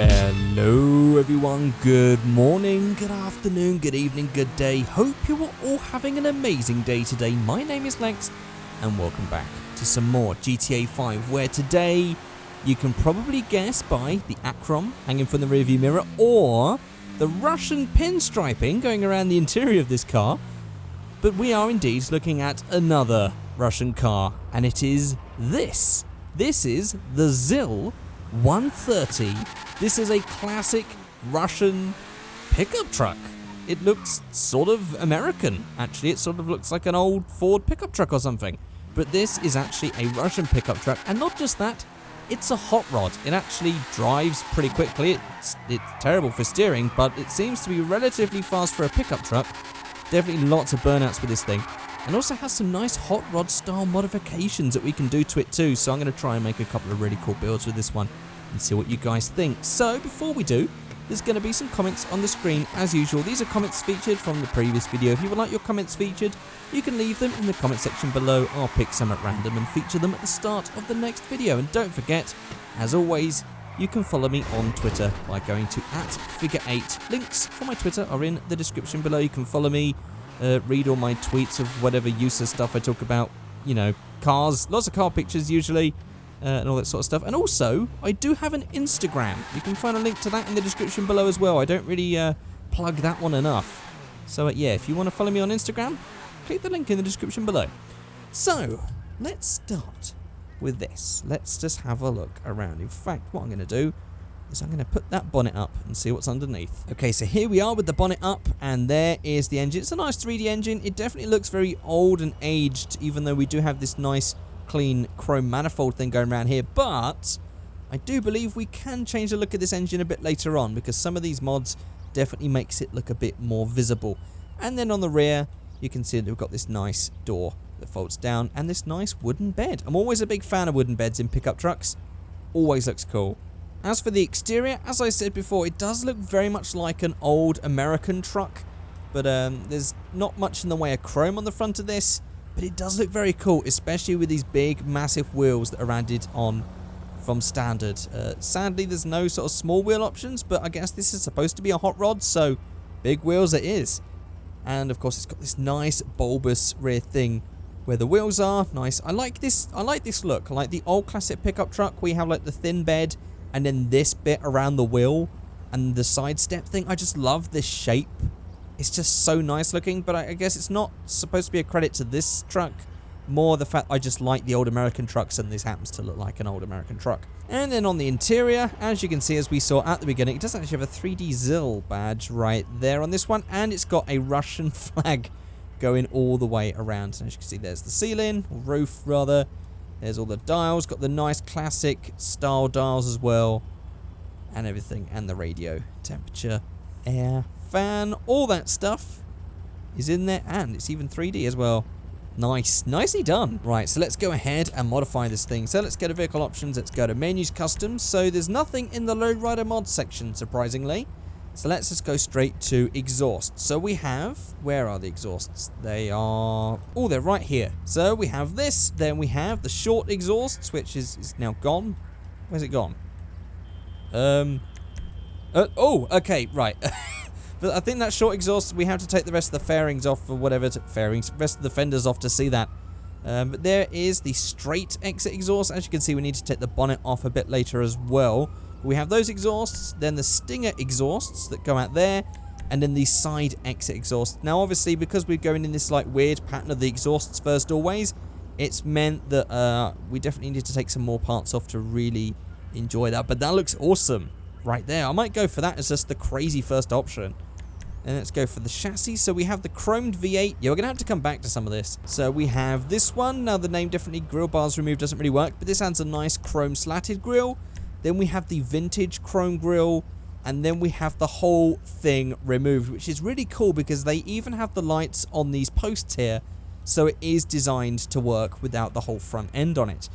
Hello everyone, good morning, good afternoon, good evening, good day. Hope you are all having an amazing day today. My name is Lex and welcome back to some more GTA 5, where today you can probably guess by the acrom hanging from the rearview mirror or the Russian pinstriping going around the interior of this car. But we are indeed looking at another Russian car, and it is this. This is the ZIL 130. This is a classic Russian pickup truck. It looks sort of American, actually. It sort of looks like an old Ford pickup truck or something. But this is actually a Russian pickup truck, and not just that, it's a hot rod. It actually drives pretty quickly. It's terrible for steering, but it seems to be relatively fast for a pickup truck. Definitely lots of burnouts with this thing. And also has some nice hot rod style modifications that we can do to it too. So I'm going to try and make a couple of really cool builds with this one and see what you guys think. So before we do, there's going to be some comments on the screen as usual. These are comments featured from the previous video. If you would like your comments featured, you can leave them in the comment section below. I'll pick some at random and feature them at the start of the next video. And don't forget, as always, you can follow me on Twitter by going to @Figureight. Links for my Twitter are in the description below. You can follow me, read all my tweets of whatever useless stuff I talk about, you know, cars, lots of car pictures usually, and all that sort of stuff. And also, I do have an Instagram. You can find a link to that in the description below as well. I don't really plug that one enough. So yeah, if you want to follow me on Instagram, click the link in the description below. So, let's start with this. Let's just have a look around. In fact, what I'm going to do is I'm going to put that bonnet up and see what's underneath. Okay, so here we are with the bonnet up, and there is the engine. It's a nice 3D engine. It definitely looks very old and aged, even though we do have this nice, clean chrome manifold thing going around here. But I do believe we can change the look of this engine a bit later on, because some of these mods definitely makes it look a bit more visible. And then on the rear, you can see that we've got this nice door that folds down, and this nice wooden bed. I'm always a big fan of wooden beds in pickup trucks. Always looks cool. As for the exterior, as I said before, it does look very much like an old American truck, but there's not much in the way of chrome on the front of this, but it does look very cool, especially with these big, massive wheels that are added on from standard. Sadly, there's no sort of small wheel options, but I guess this is supposed to be a hot rod, so big wheels it is. And of course, it's got this nice bulbous rear thing where the wheels are. Nice. I like this look. I like the old classic pickup truck where you have like the thin bed and then this bit around the wheel and the side step thing. I just love this shape. It's just so nice looking, but I guess it's not supposed to be a credit to this truck. More the fact I just like the old American trucks, and this happens to look like an old American truck. And then on the interior, as you can see, as we saw at the beginning, it does actually have a 3D ZIL badge right there on this one, and it's got a Russian flag going all the way around. And as you can see, there's the ceiling, or roof rather. There's all the dials, got the nice classic style dials as well, and everything, and the radio, temperature, air, fan, all that stuff is in there, and it's even 3D as well. Nice, nicely done. Right, so let's go ahead and modify this thing. So let's go to vehicle options, let's go to menus, customs. So there's nothing in the lowrider mod section, surprisingly. So let's just go straight to exhaust. So we have, where are the exhausts? They are, oh, they're right here. So we have this, then we have the short exhausts, which is now gone. Where's it gone? Oh, okay, right. But I think that short exhaust, we have to take the rest of the fairings off, or whatever, rest of the fenders off to see that. But there is the straight exit exhaust. As you can see, we need to take the bonnet off a bit later as well. We have those exhausts, then the stinger exhausts that go out there, and then the side exit exhaust. Now, obviously, because we're going in this like weird pattern of the exhausts first always, it's meant that we definitely need to take some more parts off to really enjoy that. But that looks awesome right there. I might go for that as just the crazy first option. And let's go for the chassis. So we have the chromed V8. Yeah, we're going to have to come back to some of this. So we have this one. Now, the name definitely grill bars removed doesn't really work, but this adds a nice chrome slatted grill. Then we have the vintage chrome grille, and then we have the whole thing removed, which is really cool because they even have the lights on these posts here, so it is designed to work without the whole front end on it.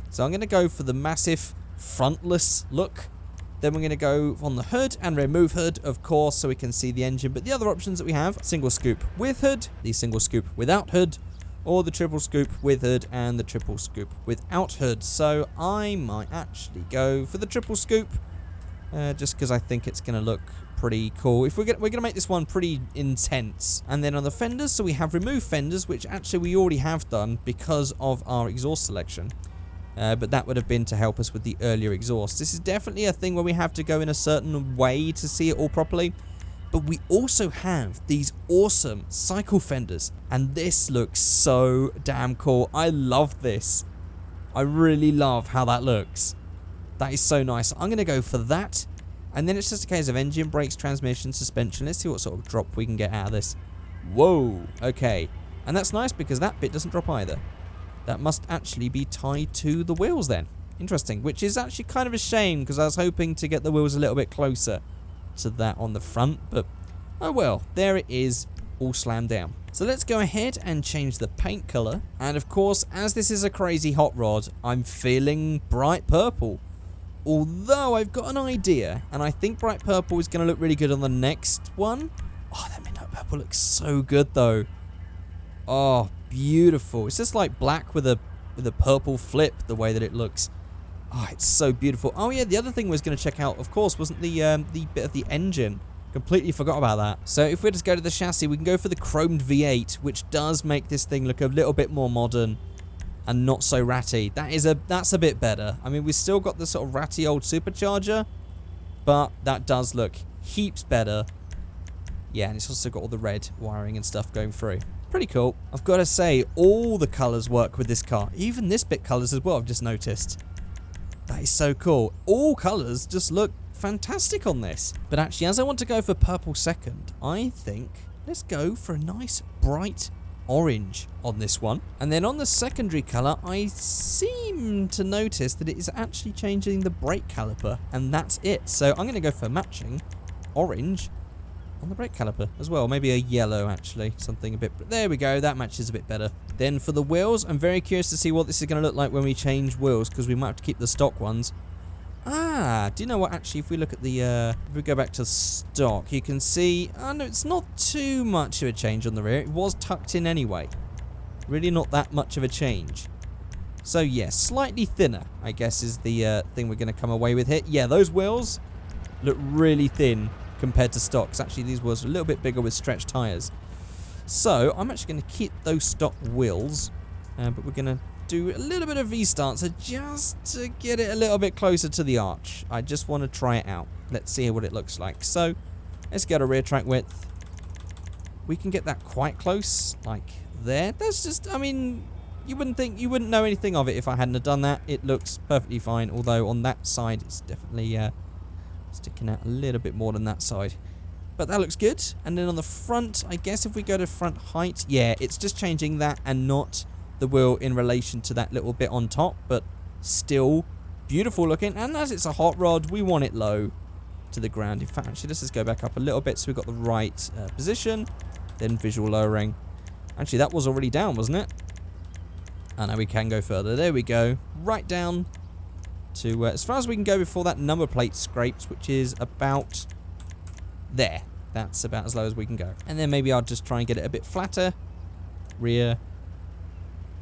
So I'm going to go for the massive frontless look. Then we're going to go on the hood and remove hood, of course, so we can see the engine. But the other options that we have, single scoop with hood, the single scoop without hood, or the triple scoop with hood and the triple scoop without hood. So I might actually go for the triple scoop just because I think it's going to look pretty cool. If we're going to make this one pretty intense. And then on the fenders, so we have remove fenders, which actually we already have done because of our exhaust selection. But that would have been to help us with the earlier exhaust. This is definitely a thing where we have to go in a certain way to see it all properly. But we also have these awesome cycle fenders, and this looks so damn cool. I love this. I really love how that looks. That is so nice. I'm going to go for that. And then it's just a case of engine, brakes, transmission, suspension. Let's see what sort of drop we can get out of this. Whoa. Okay. And that's nice because that bit doesn't drop either. That must actually be tied to the wheels then. Interesting. Which is actually kind of a shame because I was hoping to get the wheels a little bit closer to that on the front, but oh well, there it is, all slammed down. So let's go ahead and change the paint color, and of course, as this is a crazy hot rod, I'm feeling bright purple. Although I've got an idea, and I think bright purple is going to look really good on the next one. Oh, that midnight purple looks so good though. Oh, beautiful. It's just like black with a purple flip, the way that it looks. Oh, it's so beautiful. Oh yeah, the other thing we was going to check out, of course, wasn't the bit of the engine. Completely forgot about that. So if we just go to the chassis, we can go for the chromed V8, which does make this thing look a little bit more modern and not so ratty. That's a bit better. I mean, we've still got the sort of ratty old supercharger, but that does look heaps better. Yeah, and it's also got all the red wiring and stuff going through. Pretty cool. I've got to say, all the colours work with this car. Even this bit colours as well, I've just noticed. That is so cool. All colours just look fantastic on this. But actually, as I want to go for purple second, I think let's go for a nice bright orange on this one. And then on the secondary colour, I seem to notice that it is actually changing the brake caliper. And that's it. So I'm going to go for matching orange on the brake caliper as well. Maybe a yellow, actually. Something a bit... There we go. That matches a bit better. Then for the wheels, I'm very curious to see what this is going to look like when we change wheels, because we might have to keep the stock ones. Ah, do you know what? Actually, if we look at the... if we go back to stock, you can see... Oh, no, it's not too much of a change on the rear. It was tucked in anyway. Really not that much of a change. So, yes, slightly thinner, I guess, is the thing we're going to come away with here. Yeah, those wheels look really thin compared to stocks. Actually, these wheels are a little bit bigger with stretched tyres. So, I'm actually going to keep those stock wheels, but we're going to do a little bit of V-stancer just to get it a little bit closer to the arch. I just want to try it out. Let's see what it looks like. So, let's go to rear track width. We can get that quite close, like there. That's just, I mean, you wouldn't know anything of it if I hadn't have done that. It looks perfectly fine, although on that side, it's definitely... sticking out a little bit more than that side. But that looks good. And then on the front, I guess if we go to front height, yeah, it's just changing that and not the wheel in relation to that little bit on top, but still beautiful looking. And as it's a hot rod, we want it low to the ground. In fact, actually, let's just go back up a little bit so we've got the right position, then visual lowering. Actually, that was already down, wasn't it? I know we can go further. There we go. Right down to as far as we can go before that number plate scrapes, which is about there. That's about as low as we can go. And then maybe I'll just try and get it a bit flatter. Rear.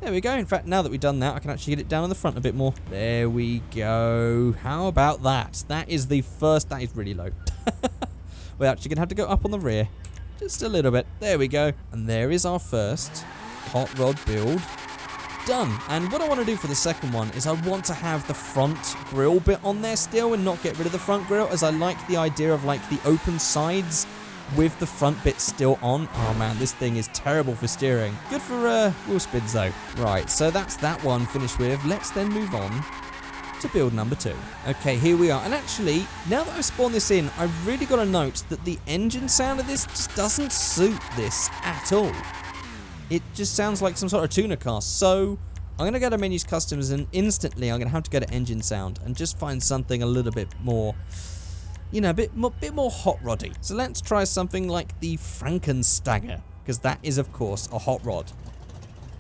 There we go. In fact, now that we've done that, I can actually get it down on the front a bit more. There we go. How about that? That is the first... That is really low. We're actually going to have to go up on the rear. Just a little bit. There we go. And there is our first hot rod build done. And what I want to do for the second one is I want to have the front grille bit on there still and not get rid of the front grille, as I like the idea of like the open sides with the front bit still on. Oh man, this thing is terrible for steering. Good for wheel spins though. Right, so that's that one finished with. Let's then move on to build number 2. Okay, here we are. And actually, now that I've spawned this in, I've really got to note that the engine sound of this just doesn't suit this at all. It just sounds like some sort of tuner car. So I'm going to go to menus customs, and instantly I'm going to have to go to engine sound and just find something a little bit more, you know, a bit more hot roddy. So let's try something like the Frankenstagger, because that is of course a hot rod.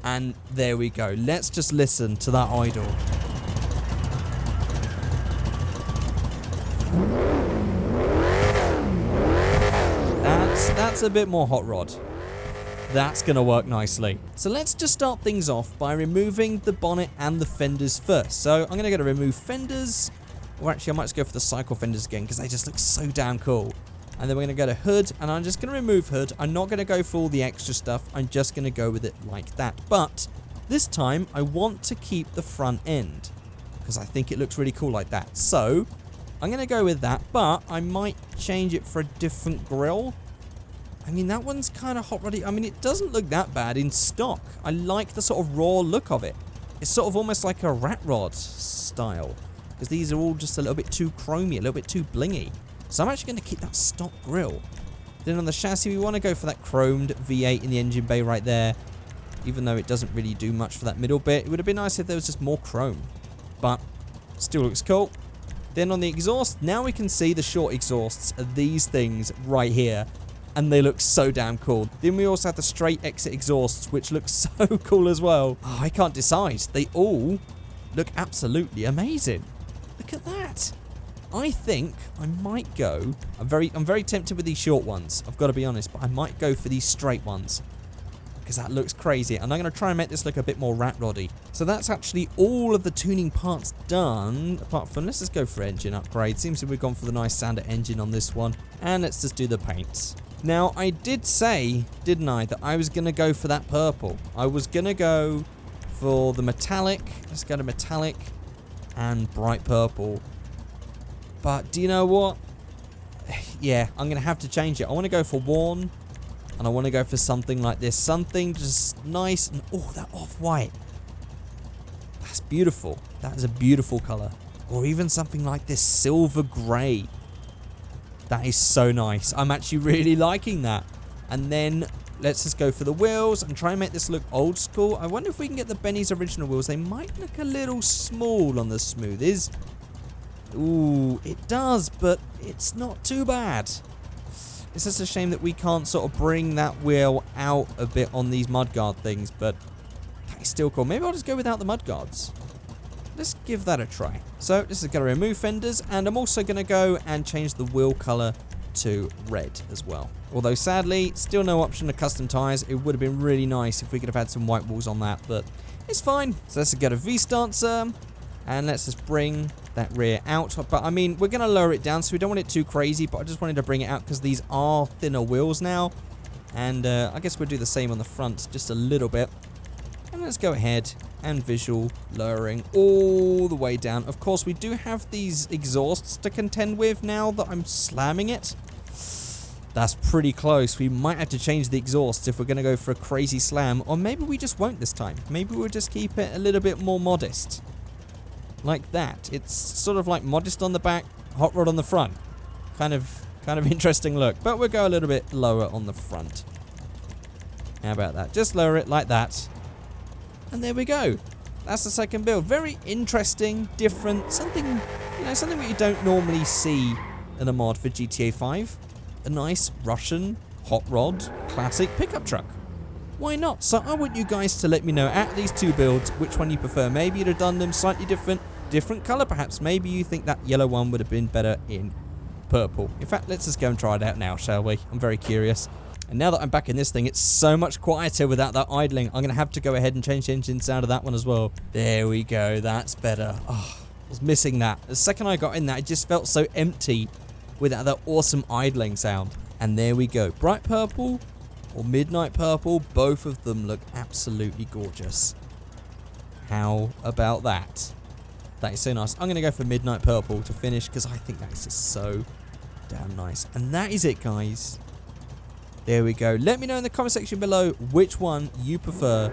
And there we go. Let's just listen to that idle. That's a bit more hot rod. That's going to work nicely. So let's just start things off by removing the bonnet and the fenders first. So I'm going to go to remove fenders, Or actually, I might just go for the cycle fenders again because they just look so damn cool. And then we're going to go to hood, and I'm just going to remove hood. I'm not going to go for all the extra stuff. I'm just going to go with it like that. But this time, I want to keep the front end because I think it looks really cool like that. So I'm going to go with that, but I might change it for a different grille. I mean, that one's kind of hot roddy. I mean, it doesn't look that bad in stock. I like the sort of raw look of it. It's sort of almost like a rat rod style because these are all just a little bit too chromy, a little bit too blingy. So I'm actually going to keep that stock grille. Then on the chassis, we want to go for that chromed V8 in the engine bay right there. Even though it doesn't really do much for that middle bit. It would have been nice if there was just more chrome. But still looks cool. Then on the exhaust, now we can see the short exhausts of these things right here. And they look so damn cool. Then we also have the straight exit exhausts, which look so cool as well. Oh, I can't decide. They all look absolutely amazing. Look at that. I think I might go. I'm very tempted with these short ones. I've got to be honest, but I might go for these straight ones because that looks crazy. And I'm going to try and make this look a bit more rat roddy. So that's actually all of the tuning parts done. Apart from, let's just go for engine upgrade. Seems like we've gone for the nice Sander engine on this one. And let's just do the paints. Now, I did say, didn't I, that I was going to go for that purple. I was going to go for the metallic. Let's go to metallic and bright purple. But do you know what? Yeah, I'm going to have to change it. I want to go for worn. And I want to go for something like this. Something just nice. And oh, that off-white. That's beautiful. That is a beautiful color. Or even something like this silver gray. That is so nice. I'm actually really liking that. And then let's just go for the wheels and try and make this look old school. I wonder if we can get the Benny's original wheels. They might look a little small on the smoothies. Ooh, it does, but it's not too bad. It's just a shame that we can't sort of bring that wheel out a bit on these mudguard things, but that's still cool. Maybe I'll just go without the mudguards. Let's give that a try. So this is going to remove fenders, and I'm also going to go and change the wheel color to red as well. Although sadly, still no option to custom tires. It would have been really nice if we could have had some white walls on that, but it's fine. So let's go to V-Stancer. And let's just bring that rear out. But, I mean, we're going to lower it down, so we don't want it too crazy. But I just wanted to bring it out because these are thinner wheels now. And I guess we'll do the same on the front just a little bit. And let's go ahead and visual lowering all the way down. Of course, we do have these exhausts to contend with now that I'm slamming it. That's pretty close. We might have to change the exhausts if we're going to go for a crazy slam. Or maybe we just won't this time. Maybe we'll just keep it a little bit more modest. Like that. It's sort of like modest on the back, hot rod on the front. Kind of interesting look. But we'll go a little bit lower on the front. How about that? Just lower it like that. And there we go. That's the second build. Very interesting, different, something that you don't normally see in a mod for GTA 5. A nice Russian hot rod classic pickup truck. Why not? So I want you guys to let me know at these two builds which one you prefer. Maybe you'd have done them slightly different color perhaps. Maybe you think that yellow one would have been better in purple. In fact, let's just go and try it out now, shall we? I'm very curious. And now that I'm back in this thing, it's so much quieter without that idling. I'm going to have to go ahead and change the engine sound of that one as well. There we go. That's better. Oh, I was missing that. The second I got in that, it just felt so empty without that awesome idling sound. And there we go. Bright purple or midnight purple, both of them look absolutely gorgeous. How about that? That is so nice. I'm going to go for midnight purple to finish because I think that is just so damn nice. And that is it, guys. There we go. Let me know in the comment section below which one you prefer.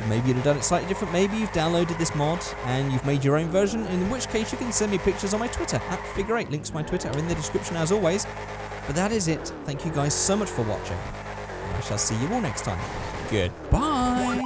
Maybe you'd have done it slightly different. Maybe you've downloaded this mod and you've made your own version, in which case you can send me pictures on my Twitter, @Figureight. Links to my Twitter are in the description as always. But that is it. Thank you guys so much for watching. I shall see you all next time. Goodbye.